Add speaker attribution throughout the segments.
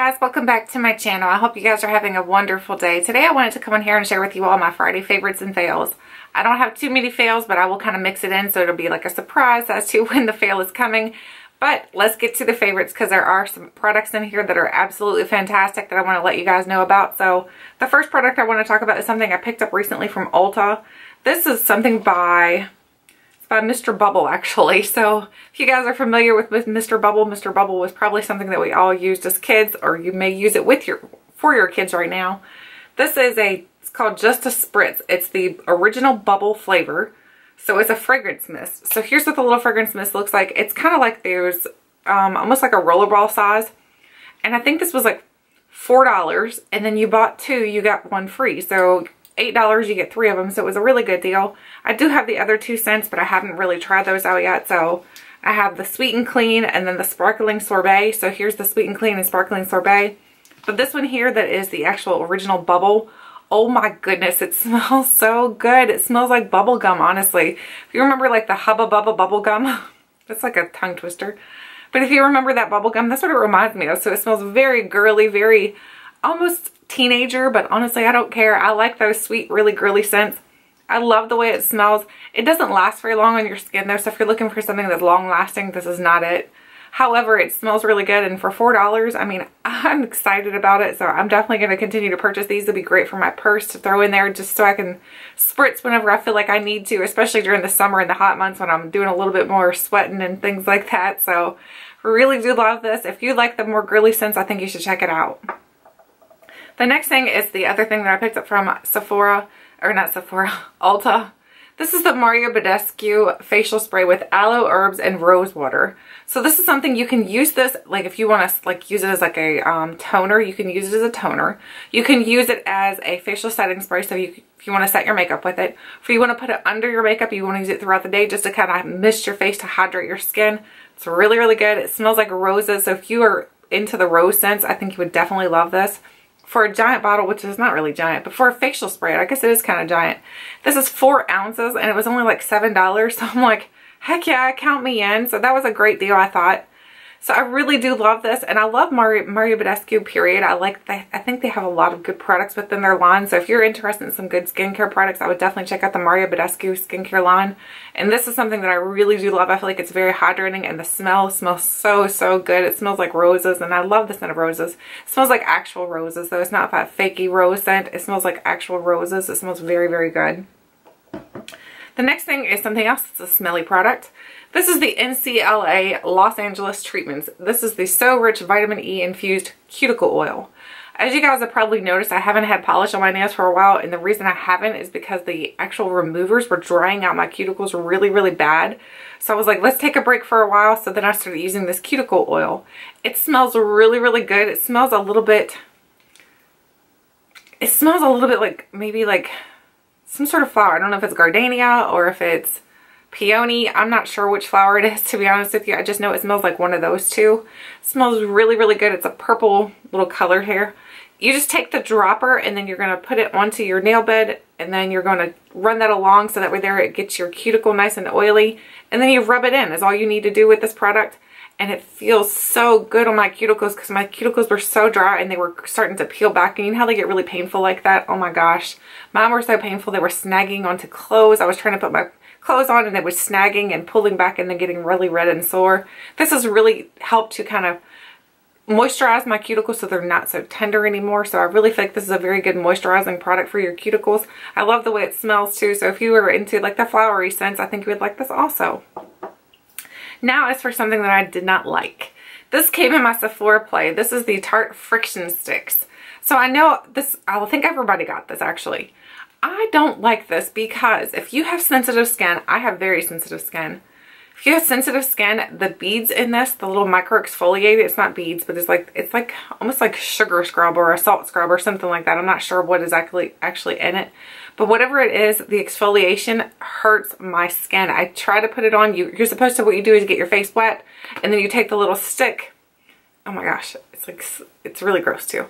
Speaker 1: guys, welcome back to my channel. I hope you guys are having a wonderful day. Today I wanted to come in here and share with you all my Friday favorites and fails. I don't have too many fails, but I will kind of mix it in so it'll be like a surprise as to when the fail is coming. But let's get to the favorites because there are some products in here that are absolutely fantastic that I want to let you guys know about. So the first product I want to talk about is something I picked up recently from Ulta. This is something by Mr. Bubble, actually. So if you guys are familiar with Mr. Bubble was probably something that we all used as kids, or you may use it for your kids right now. This is it's called Just a Spritz. It's the original bubble flavor. So it's a fragrance mist. So here's what the little fragrance mist looks like. It's kind of like there's almost like a rollerball size. And I think this was like $4. And then you bought two, you got one free. So $8, you get 3 of them. So it was a really good deal. I do have the other 2 scents, but I haven't really tried those out yet. So I have the Sweet and Clean and then the Sparkling Sorbet. So here's the Sweet and Clean and Sparkling Sorbet. But this one here that is the actual original bubble. Oh my goodness, it smells so good. It smells like bubble gum, honestly. If you remember like the Hubba Bubba bubble gum, that's like a tongue twister. But if you remember that bubble gum, that's what it reminds me of. So it smells very girly, very almost teenager, but honestly, I don't care. I like those sweet, really girly scents. I love the way it smells. It doesn't last very long on your skin though, so if you're looking for something that's long lasting, this is not it. However, it smells really good, and for $4, I mean, I'm excited about it, so I'm definitely going to continue to purchase these. It'll be great for my purse to throw in there just so I can spritz whenever I feel like I need to, especially during the summer and the hot months when I'm doing a little bit more sweating and things like that. So really do love this. If you like the more girly scents, I think you should check it out. The next thing is the other thing that I picked up from Ulta. This is the Badescue facial spray with aloe, herbs, and rose water. So this is something you can use this, like if you want to like use it as like a toner, you can use it as a toner. You can use it as a facial setting spray, so if you want to set your makeup with it. If you want to put it under your makeup, you want to use it throughout the day just to kind of mist your face to hydrate your skin. It's really, really good. It smells like roses, so if you are into the rose scents, I think you would definitely love this. For a giant bottle, which is not really giant, but for a facial spray, I guess it is kind of giant. This is 4 ounces and it was only like $7. So I'm like, heck yeah, count me in. So that was a great deal, I thought. So I really do love this, and I love Badescue, period. I think they have a lot of good products within their line. So if you're interested in some good skincare products, I would definitely check out the Badescue skincare line. And this is something that I really do love. I feel like it's very hydrating, and the smell smells so, so good. It smells like roses, and I love the scent of roses. It smells like actual roses, though. It's not that fakey rose scent. It smells like actual roses. It smells very, very good. The next thing is something else. It's a smelly product. This is the NCLA Los Angeles Treatments. This is the So Rich Vitamin E Infused Cuticle Oil. As you guys have probably noticed, I haven't had polish on my nails for a while, and the reason I haven't is because the actual removers were drying out my cuticles really, really bad. So I was like, let's take a break for a while. So then I started using this cuticle oil. It smells really, really good. It smells a little bit like maybe like some sort of flower. I don't know if it's gardenia or if it's peony. I'm not sure which flower it is, to be honest with you. I just know it smells like one of those two. It smells really, really good. It's a purple little color here. You just take the dropper and then you're going to put it onto your nail bed, and then you're going to run that along so that way there it gets your cuticle nice and oily, and then you rub it in is all you need to do with this product. And it feels so good on my cuticles because my cuticles were so dry and they were starting to peel back. And you know how they get really painful like that? Oh my gosh. Mine were so painful. They were snagging onto clothes. I was trying to put my clothes on and it was snagging and pulling back and then getting really red and sore. This has really helped to kind of moisturize my cuticles so they're not so tender anymore. So I really feel like this is a very good moisturizing product for your cuticles. I love the way it smells too. So if you were into like the flowery scents, I think you would like this also. Now as for something that I did not like. This came in my Sephora play. This is the Tarte Friction Sticks. So I know this, I think everybody got this actually. I don't like this because if you have sensitive skin, I have very sensitive skin. If you have sensitive skin, the beads in this, the little micro exfoliated, it's not beads, but it's like almost like sugar scrub or a salt scrub or something like that. I'm not sure what is actually in it. But whatever it is, the exfoliation hurts my skin. I try to put it on. You're supposed to, what you do is get your face wet, and then you take the little stick. Oh my gosh, it's really gross too.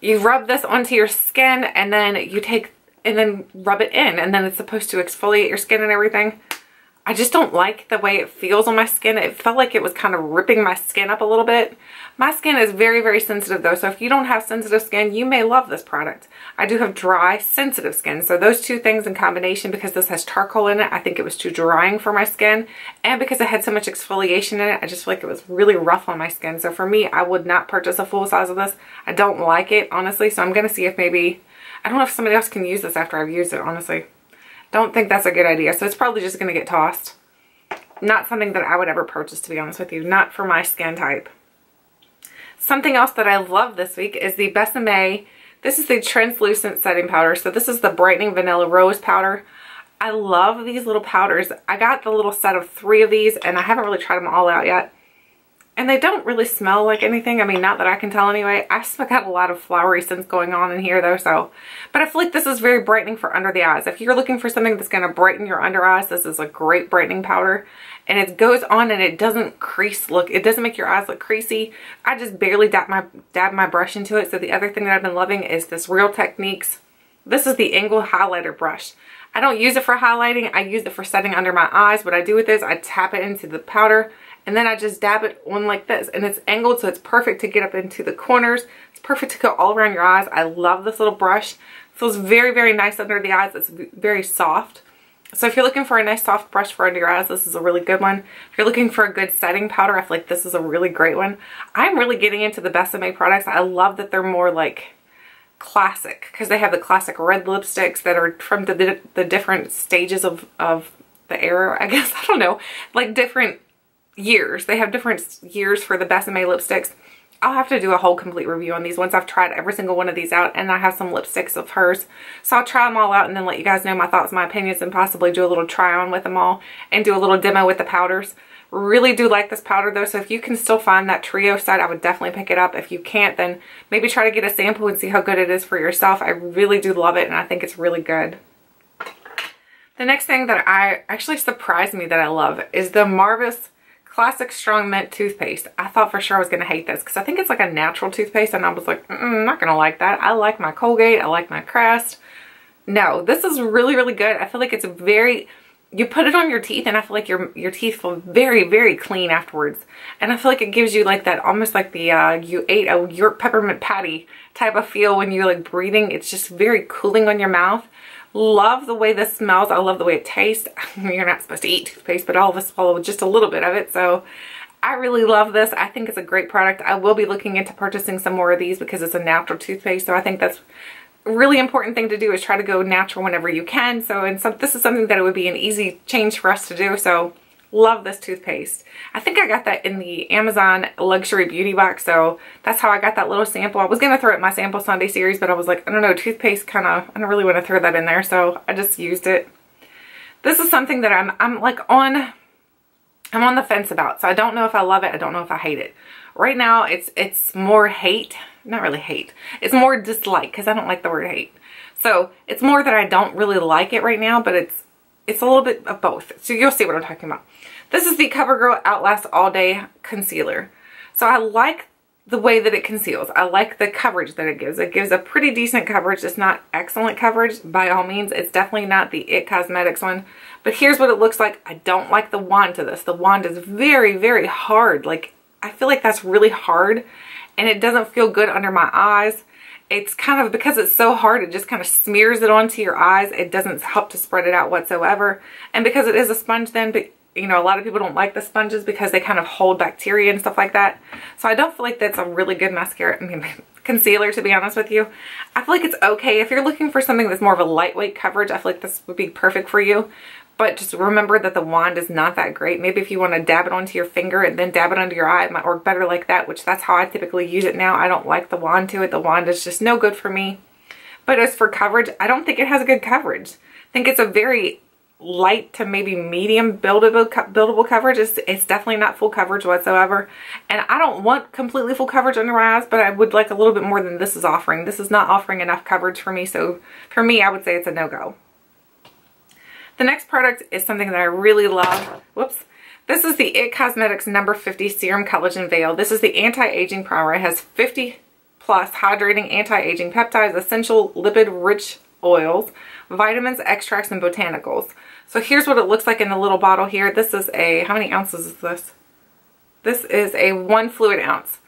Speaker 1: You rub this onto your skin, and then you take, and then rub it in, and then it's supposed to exfoliate your skin and everything. I just don't like the way it feels on my skin. It felt like it was kind of ripping my skin up a little bit. My skin is very, very sensitive though, so if you don't have sensitive skin, you may love this product. I do have dry, sensitive skin, so those two things in combination, because this has charcoal in it, I think it was too drying for my skin, and because it had so much exfoliation in it, I just feel like it was really rough on my skin. So for me, I would not purchase a full size of this. I don't like it, honestly, so I'm going to see if maybe, I don't know if somebody else can use this after I've used it, honestly. Don't think that's a good idea, so it's probably just going to get tossed. Not something that I would ever purchase, to be honest with you. Not for my skin type. Something else that I love this week is the Besame. This is the translucent setting powder. So this is the Brightening Vanilla Rose Powder. I love these little powders. I got the little set of 3 of these, and I haven't really tried them all out yet. And they don't really smell like anything. I mean, not that I can tell anyway. I still got a lot of flowery scents going on in here though, so. But I feel like this is very brightening for under the eyes. If you're looking for something that's going to brighten your under eyes, this is a great brightening powder. And it goes on and it doesn't crease look. It doesn't make your eyes look creasy. I just barely dab my brush into it. So the other thing that I've been loving is this Real Techniques. This is the angle highlighter brush. I don't use it for highlighting. I use it for setting under my eyes. What I do with this, I tap it into the powder, and then I just dab it on like this, and it's angled, so it's perfect to get up into the corners. It's perfect to go all around your eyes. I love this little brush. It feels very, very nice under the eyes. It's very soft. So if you're looking for a nice soft brush for under your eyes, this is a really good one. If you're looking for a good setting powder, I feel like this is a really great one. I'm really getting into the Besame products. I love that they're more like classic, because they have the classic red lipsticks that are from the different stages of the era, I guess. I don't know. Like different years. They have different years for the Besame lipsticks. I'll have to do a whole complete review on these once I've tried every single one of these out, and I have some lipsticks of hers. So I'll try them all out and then let you guys know my thoughts, my opinions, and possibly do a little try on with them all and do a little demo with the powders. Really do like this powder though, so if you can still find that trio set, I would definitely pick it up. If you can't, then maybe try to get a sample and see how good it is for yourself. I really do love it, and I think it's really good. The next thing that actually surprised me that I love is the Marvis Classic Strong Mint Toothpaste. I thought for sure I was going to hate this because I think it's like a natural toothpaste, and I was like, I'm not going to like that. I like my Colgate. I like my Crest. No, this is really, really good. I feel like it's very, you put it on your teeth and I feel like your teeth feel very, very clean afterwards. And I feel like it gives you like that, almost like the, you ate a York peppermint patty type of feel when you're like breathing. It's just very cooling on your mouth. Love the way this smells. I love the way it tastes. You're not supposed to eat toothpaste, but all of us swallow just a little bit of it. So I really love this. I think it's a great product. I will be looking into purchasing some more of these because it's a natural toothpaste. So I think that's a really important thing to do, is try to go natural whenever you can. So, this is something that it would be an easy change for us to do. So love this toothpaste. I think I got that in the Amazon luxury beauty box, so that's how I got that little sample. I was going to throw it in my sample Sunday series, but I was like, I don't know, toothpaste kind of, I don't really want to throw that in there, so I just used it. This is something that I'm on the fence about, so I don't know if I love it, I don't know if I hate it. Right now, it's more hate, not really hate, it's more dislike, because I don't like the word hate. So it's more that I don't really like it right now, but it's a little bit of both. So you'll see what I'm talking about. This is the Covergirl Outlast All Day Concealer. So I like the way that it conceals. I like the coverage that it gives. It gives a pretty decent coverage. It's not excellent coverage by all means. It's definitely not the It Cosmetics one. But here's what it looks like. I don't like the wand to this. The wand is very, very hard. Like, I feel like that's really hard, and it doesn't feel good under my eyes. It's kind of, because it's so hard, it just kind of smears it onto your eyes. It doesn't help to spread it out whatsoever. And because it is a sponge then, but you know, a lot of people don't like the sponges because they kind of hold bacteria and stuff like that. So I don't feel like that's a really good mascara, concealer, to be honest with you. I feel like it's okay. If you're looking for something that's more of a lightweight coverage, I feel like this would be perfect for you. But just remember that the wand is not that great. Maybe if you want to dab it onto your finger and then dab it under your eye, it might work better like that, which that's how I typically use it now. I don't like the wand to it. The wand is just no good for me. But as for coverage, I don't think it has good coverage. I think it's a very light to maybe medium buildable coverage. It's definitely not full coverage whatsoever. And I don't want completely full coverage under my eyes, but I would like a little bit more than this is offering. This is not offering enough coverage for me. So for me, I would say it's a no-go. The next product is something that I really love. Whoops. This is the It Cosmetics No. 50 Serum Collagen Veil. This is the anti-aging primer. It has 50+ hydrating anti-aging peptides, essential lipid-rich oils, vitamins, extracts, and botanicals. So here's what it looks like in the little bottle here. This is a, how many ounces is this? This is a 1 fluid ounce.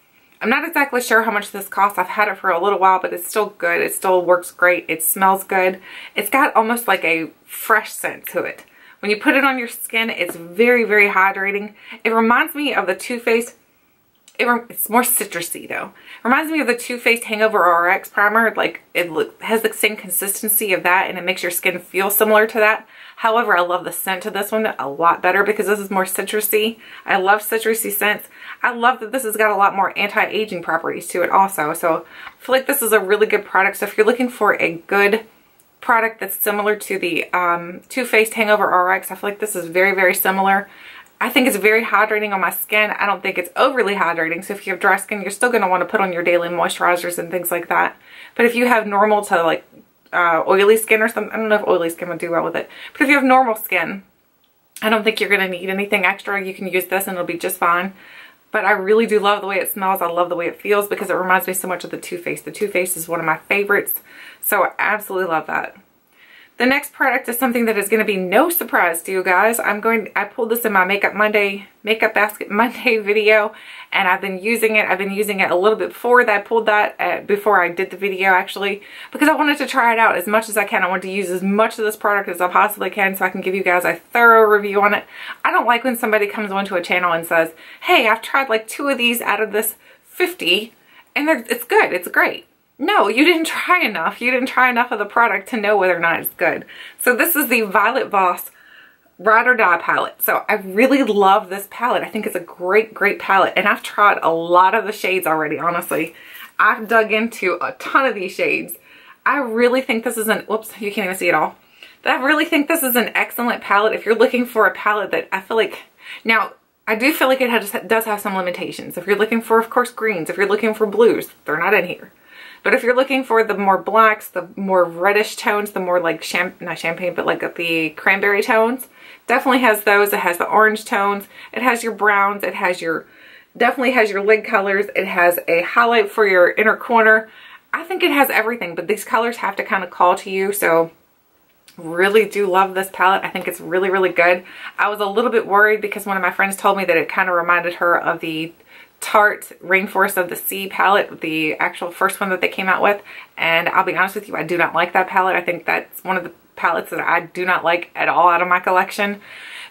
Speaker 1: I'm not exactly sure how much this costs. I've had it for a little while, but it's still good. It still works great. It smells good. It's got almost like a fresh scent to it. When you put it on your skin, it's very, very hydrating. It reminds me of the Too Faced. It's more citrusy though. Reminds me of the Too Faced Hangover RX primer. Like it has the same consistency of that, and it makes your skin feel similar to that. However, I love the scent of this one a lot better because this is more citrusy. I love citrusy scents. I love that this has got a lot more anti-aging properties to it also. So I feel like this is a really good product. So if you're looking for a good product that's similar to the Too Faced Hangover RX, I feel like this is very, very similar. I think it's very hydrating on my skin. I don't think it's overly hydrating. So if you have dry skin, you're still going to want to put on your daily moisturizers and things like that. But if you have normal to like oily skin or something, I don't know if oily skin would do well with it. But if you have normal skin, I don't think you're going to need anything extra. You can use this and it'll be just fine. But I really do love the way it smells. I love the way it feels because it reminds me so much of the Too Faced. The Too Faced is one of my favorites. So I absolutely love that. The next product is something that is going to be no surprise to you guys. I pulled this in my Makeup Basket Monday video, and I've been using it. I've been using it a little bit before that. I pulled that before I did the video actually, because I wanted to try it out as much as I can. I want to use as much of this product as I possibly can so I can give you guys a thorough review on it. I don't like when somebody comes onto a channel and says, hey, I've tried like 2 of these out of this 50 and it's good, it's great. No, you didn't try enough. You didn't try enough of the product to know whether or not it's good. So this is the Violet Voss Ride or Die palette. So I really love this palette. I think it's a great, great palette. And I've tried a lot of the shades already, honestly. I've dug into a ton of these shades. I really think this is whoops, you can't even see it all. But I really think this is an excellent palette if you're looking for a palette that I feel like, now, I do feel like it does have some limitations. If you're looking for, of course, greens, if you're looking for blues, they're not in here. But if you're looking for the more blacks, the more reddish tones, the more like, not champagne, but like the cranberry tones, definitely has those. It has the orange tones. It has your browns. It has definitely has your lid colors. It has a highlight for your inner corner. I think it has everything, but these colors have to kind of call to you. So really do love this palette. I think it's really, really good. I was a little bit worried because one of my friends told me that it kind of reminded her of the Tarte Rainforest of the Sea palette, the actual first one that they came out with. And I'll be honest with you, I do not like that palette. I think that's one of the palettes that I do not like at all out of my collection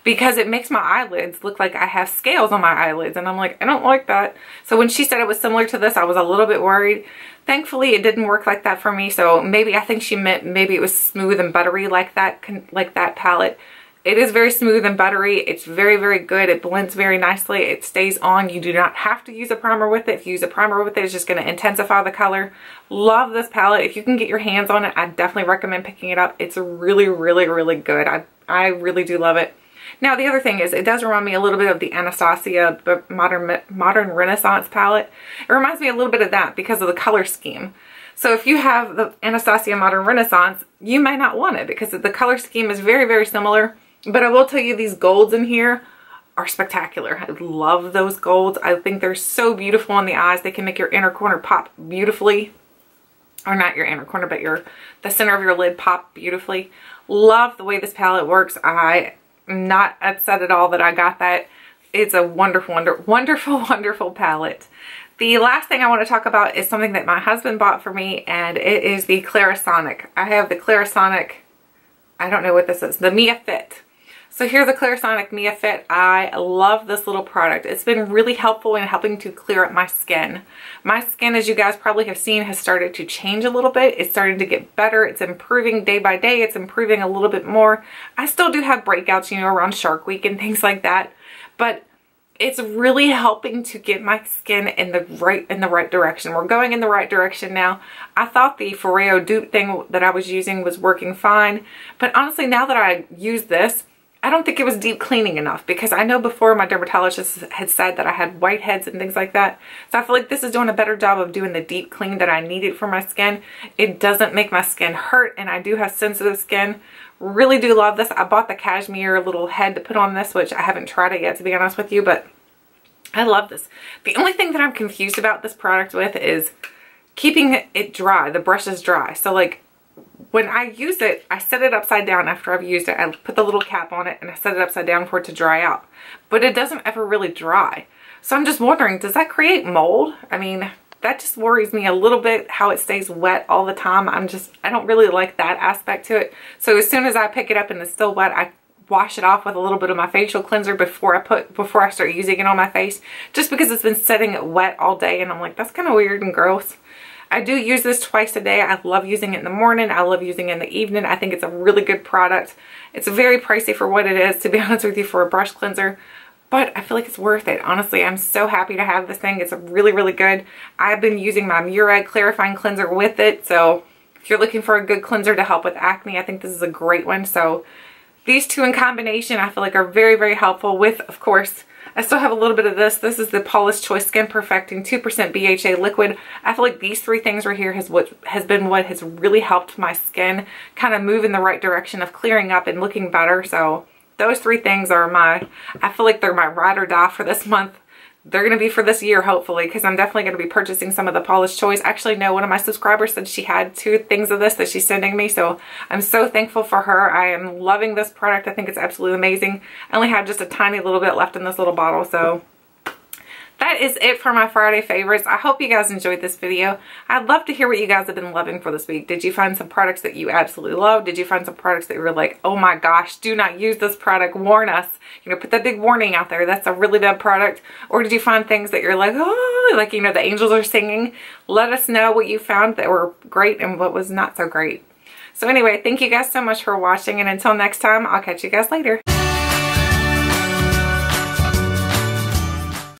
Speaker 1: because it makes my eyelids look like I have scales on my eyelids. And I'm like, I don't like that. So when she said it was similar to this, I was a little bit worried. Thankfully, it didn't work like that for me. So maybe I think she meant maybe it was smooth and buttery like that palette. It is very smooth and buttery. It's very, very good. It blends very nicely. It stays on. You do not have to use a primer with it. If you use a primer with it, it's just going to intensify the color. Love this palette. If you can get your hands on it, I definitely recommend picking it up. It's really, really, really good. I really do love it. Now, the other thing is it does remind me a little bit of the Anastasia Modern Renaissance palette. It reminds me a little bit of that because of the color scheme. So if you have the Anastasia Modern Renaissance, you may not want it because the color scheme is very, very similar. But I will tell you, these golds in here are spectacular. I love those golds. I think they're so beautiful on the eyes. They can make your inner corner pop beautifully. Or not your inner corner, but the center of your lid pop beautifully. Love the way this palette works. I'm not upset at all that I got that. It's a wonderful, wonderful, wonderful palette. The last thing I want to talk about is something that my husband bought for me, and it is the Clarisonic. I have the Clarisonic, I don't know what this is, the Mia Fit. So here's the Clarisonic Mia Fit. I love this little product. It's been really helpful in helping to clear up my skin. My skin, as you guys probably have seen, has started to change a little bit. It's starting to get better. It's improving day by day. It's improving a little bit more. I still do have breakouts, you know, around Shark Week and things like that. But it's really helping to get my skin in the right direction. We're going in the right direction now. I thought the Foreo dupe thing that I was using was working fine. But honestly, now that I use this, I don't think it was deep cleaning enough because I know before my dermatologist had said that I had whiteheads and things like that. So I feel like this is doing a better job of doing the deep clean that I needed for my skin. It doesn't make my skin hurt, and I do have sensitive skin. Really do love this. I bought the cashmere little head to put on this, which I haven't tried it yet, to be honest with you, but I love this. The only thing that I'm confused about this product with is keeping it dry, the brushes dry. So like when I use it, I set it upside down after I've used it. I put the little cap on it and I set it upside down for it to dry out. But it doesn't ever really dry. So I'm just wondering, does that create mold? I mean, that just worries me a little bit, how it stays wet all the time. I don't really like that aspect to it. So as soon as I pick it up and it's still wet, I wash it off with a little bit of my facial cleanser before I start using it on my face, just because it's been sitting wet all day, and I'm like, that's kind of weird and gross. I do use this twice a day. I love using it in the morning. I love using it in the evening. I think it's a really good product. It's very pricey for what it is, to be honest with you, for a brush cleanser. But I feel like it's worth it. Honestly, I'm so happy to have this thing. It's really, really good. I've been using my Murad clarifying cleanser with it. So if you're looking for a good cleanser to help with acne, I think this is a great one. So these two in combination, I feel like are very, very helpful with, of course, I still have a little bit of this. This is the Paula's Choice Skin Perfecting 2% BHA liquid. I feel like these three things right here has been what has really helped my skin kind of move in the right direction of clearing up and looking better. So those three things are I feel like they're my ride or die for this month. They're going to be for this year, hopefully, because I'm definitely going to be purchasing some of the Paula's Choice. Actually, no, one of my subscribers said she had 2 things of this that she's sending me, so I'm so thankful for her. I am loving this product. I think it's absolutely amazing. I only have just a tiny little bit left in this little bottle, so that is it for my Friday favorites. I hope you guys enjoyed this video. I'd love to hear what you guys have been loving for this week. Did you find some products that you absolutely love? Did you find some products that you were like, oh my gosh, do not use this product, warn us? You know, put that big warning out there. That's a really bad product. Or did you find things that you're like, oh, like, you know, the angels are singing? Let us know what you found that were great and what was not so great. So anyway, thank you guys so much for watching, and until next time, I'll catch you guys later.